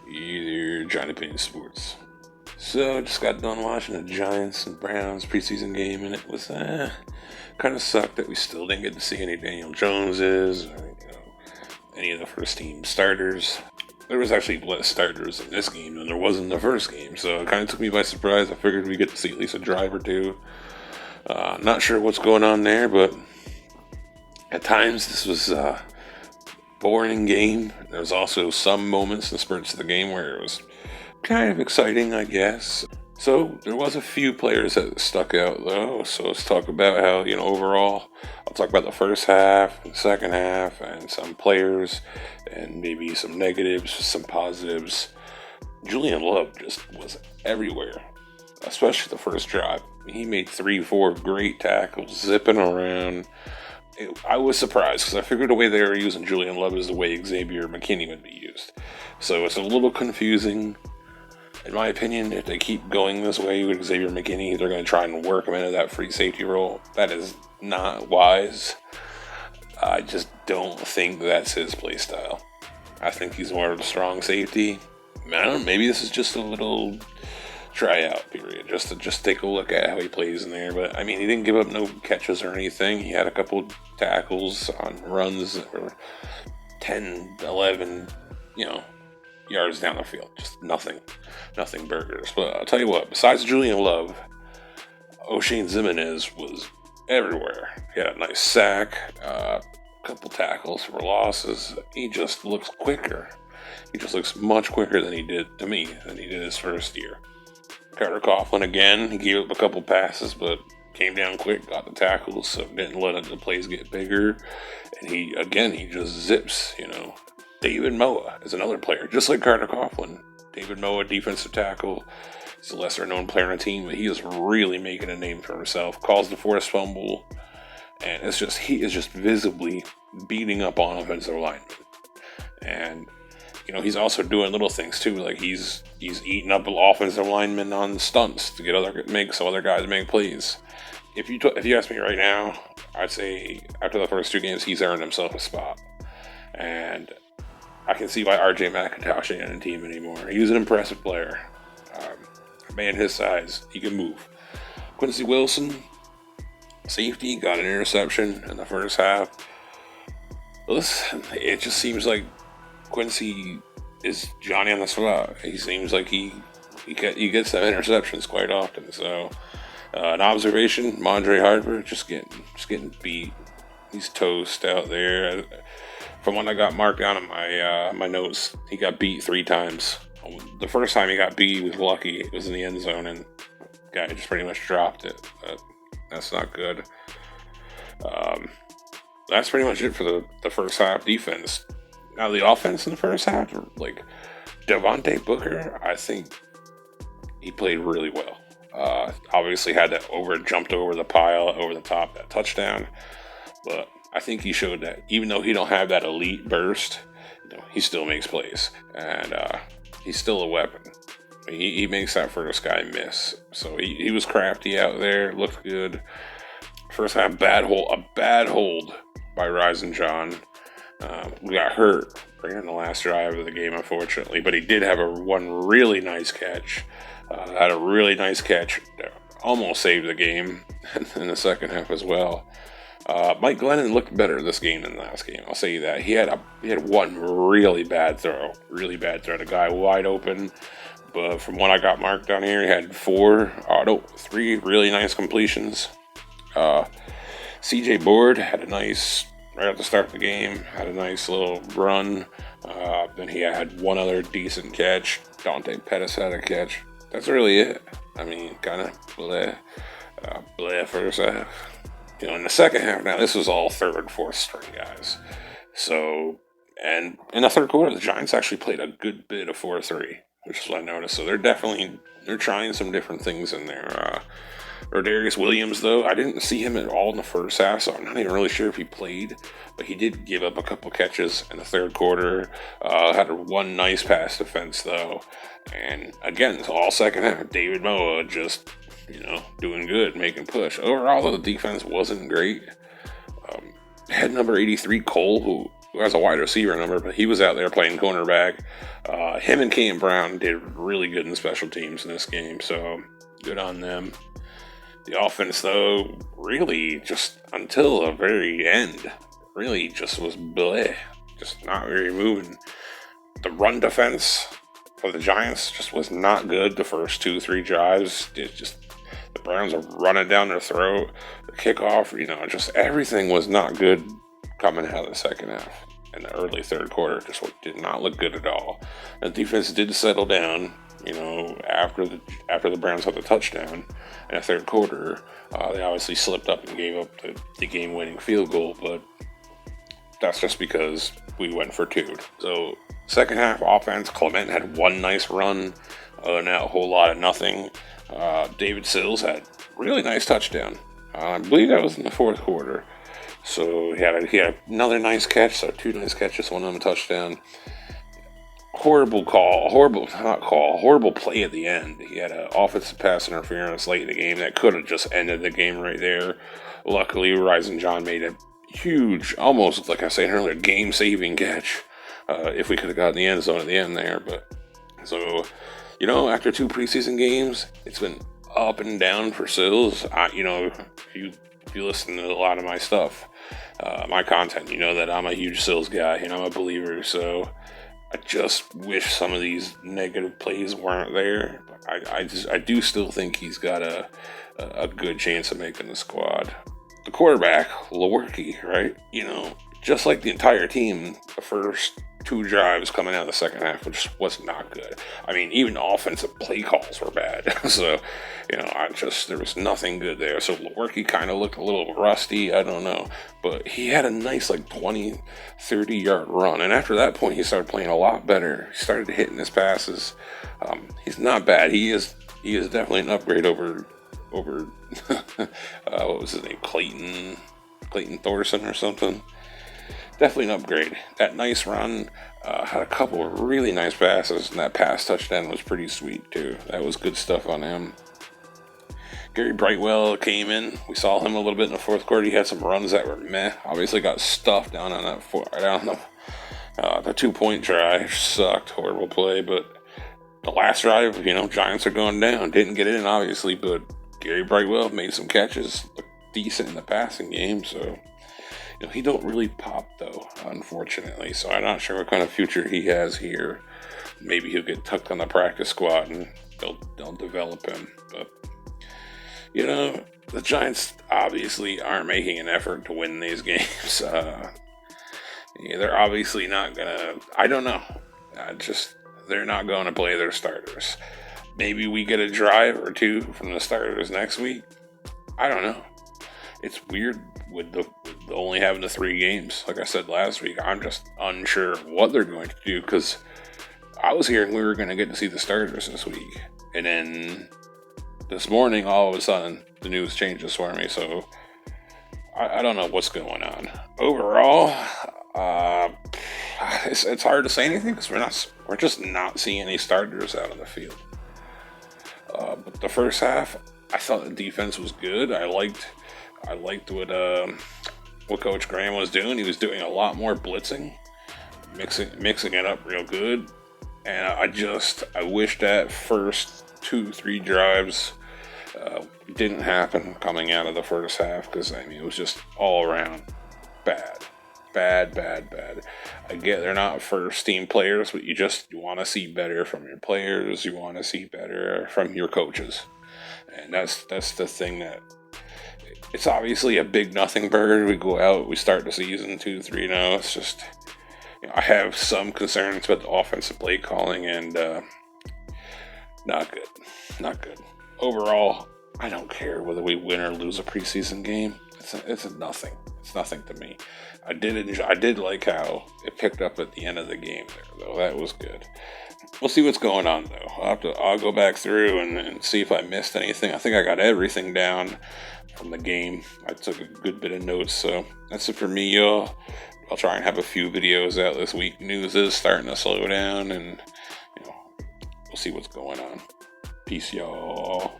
Either Johnny Payne Sports. So I just got done watching the Giants and Browns preseason game, and it was kind of sucked that we still didn't get to see any Daniel Joneses or any of the first team starters. There was actually less starters in this game than there was in the first game, so it kind of took me by surprise. I figured we'd get to see at least a drive or two. Not sure what's going on there, but at times this was a boring game. There was also some moments and spurts of the game where it was kind of exciting, I guess. So there was a few players that stuck out though. So let's talk about how, overall, I'll talk about the first half and second half and some players and maybe some negatives, some positives. Julian Love just was everywhere, especially the first drive. He made 3-4 great tackles, zipping around. I was surprised because I figured the way they were using Julian Love is the way Xavier McKinney would be used. So it's a little confusing. In my opinion, if they keep going this way with Xavier McKinney, they're going to try and work him into that free safety role. That is not wise. I just don't think that's his play style. I think he's more of a strong safety. I don't know, maybe this is just a little tryout period, just to take a look at how he plays in there. But I mean, he didn't give up no catches or anything. He had a couple tackles on runs that were 10, 11, yards down the field. Just nothing burgers. But I'll tell you what, besides Julian Love, Oshane Ximines was everywhere. He had a nice sack, a couple tackles for losses. He just looks quicker. He just looks much quicker than he did his first year. Carter Coughlin again, he gave up a couple passes, but came down quick, got the tackles, so didn't let the plays get bigger. And he just zips, David Moa is another player, just like Carter Coughlin. David Moa, defensive tackle. He's a lesser-known player on the team, but he is really making a name for himself. Calls the forced fumble, and he is just visibly beating up on offensive linemen. And he's also doing little things too, like he's eating up offensive linemen on stunts to make some other guys make plays. If you ask me right now, I'd say after the first two games, he's earned himself a spot, and I can see why RJ McIntosh ain't on the team anymore. He's an impressive player. A man his size, he can move. Quincy Wilson, safety, got an interception in the first half. Listen, it just seems like Quincy is Johnny on the spot. He seems like he gets them interceptions quite often. So an observation: Mondre Harper just getting beat. He's toast out there. From what I got marked down in my notes, he got beat 3 times. The first time he got beat, he was lucky. It was in the end zone, and the guy just pretty much dropped it. But that's not good. That's pretty much it for the first half defense. Now the offense in the first half, like Devontae Booker, I think he played really well. Obviously had that jumped over the pile, over the top, that touchdown. But I think he showed that even though he don't have that elite burst, he still makes plays. And he's still a weapon. He makes that first guy miss. So he was crafty out there, looked good. First half, a bad hold by Rising John. We got hurt right in the last drive of the game, unfortunately, but he did have one really nice catch. Had a really nice catch, almost saved the game in the second half as well. Mike Glennon looked better this game than the last game. I'll say you that. He had one really bad throw. The guy wide open. But from what I got marked down here, he had 3 really nice completions. CJ Board had a nice, right at the start of the game, had a nice little run. Then he had one other decent catch. Dante Pettis had a catch. That's really it. I mean, kind of bleh first half. In the second half, now this was all third, fourth string guys. So, and in the third quarter, the Giants actually played a good bit of 4-3, which is what I noticed. So they're trying some different things in there. Rodarius Williams, though, I didn't see him at all in the first half, so I'm not even really sure if he played. But he did give up a couple catches in the third quarter. Had one nice pass defense, though. And again, all second half, David Moa just, doing good, making push. Overall, the defense wasn't great. Head number 83, Cole, who who has a wide receiver number, but he was out there playing cornerback. Him and Cam Brown did really good in special teams in this game, so good on them. The offense, though, really just until the very end, really just was bleh, just not very moving. The run defense for the Giants just was not good the first 2-3 drives. It just, the Browns are running down their throat. The kickoff, just everything was not good coming out of the second half. And the early third quarter just did not look good at all. The defense did settle down, after the Browns had the touchdown in the third quarter. They obviously slipped up and gave up the game-winning field goal, but that's just because we went for two. So second half offense, Clement had one nice run, other than that, a whole lot of nothing. David Sills had a really nice touchdown. I believe that was in the fourth quarter. So he had another nice catch, so two nice catches, one of them a touchdown. Horrible play at the end. He had an offensive pass interference late in the game that could have just ended the game right there. Luckily, Rising John made a huge, almost like I said earlier, game-saving catch. If we could have gotten the end zone at the end there, but so after two preseason games, it's been up and down for Sills. If you listen to a lot of my stuff, my content, that I'm a huge Sills guy and I'm a believer. So I just wish some of these negative plays weren't there. I do still think he's got a good chance of making the squad. The quarterback, Lewerke, right? Just like the entire team, the first two drives coming out of the second half was not good. I mean, even offensive play calls were bad. So, there was nothing good there. So Lewerke kind of looked a little rusty. I don't know. But he had a nice 20, 30-yard run. And after that point, he started playing a lot better. He started hitting his passes. He's not bad. He is definitely an upgrade over what was his name? Clayton Thorson or something. Definitely an upgrade. That nice run had a couple of really nice passes, and that pass touchdown was pretty sweet too. That was good stuff on him. Gary Brightwell came in. We saw him a little bit in the fourth quarter. He had some runs that were meh. Obviously got stuffed down on that the 2-point try sucked. Horrible play, but the last drive, Giants are going down. Didn't get in, obviously, but Gary Brightwell made some catches, looked decent in the passing game, so he don't really pop, though, unfortunately. So I'm not sure what kind of future he has here. Maybe he'll get tucked on the practice squad and they'll develop him. But, the Giants obviously aren't making an effort to win these games. They're obviously not going to, I don't know. They're not going to play their starters. Maybe we get a drive or two from the starters next week. I don't know. It's weird with only having the 3 games. Like I said last week, I'm just unsure what they're going to do because I was hearing we were going to get to see the starters this week. And then this morning, all of a sudden, the news changes for me. So I don't know what's going on. Overall, it's hard to say anything because we're just not seeing any starters out on the field. But the first half, I thought the defense was good. I liked what Coach Graham was doing. He was doing a lot more blitzing, mixing it up real good. And I wish that first 2-3 drives didn't happen coming out of the first half because it was just all around bad. I get they're not first team players, but you want to see better from your players. You want to see better from your coaches, and that's the thing that. It's obviously a big nothing burger. We go out, we start the season 2-3 now. It's just, I have some concerns about the offensive play calling and not good. Overall, I don't care whether we win or lose a preseason game. It's a nothing. It's nothing to me. I did like how it picked up at the end of the game there, though. That was good. We'll see what's going on, though. I'll go back through and see if I missed anything. I think I got everything down from the game. I took a good bit of notes, so that's it for me, y'all. I'll try and have a few videos out this week. News is starting to slow down, and we'll see what's going on. Peace, y'all.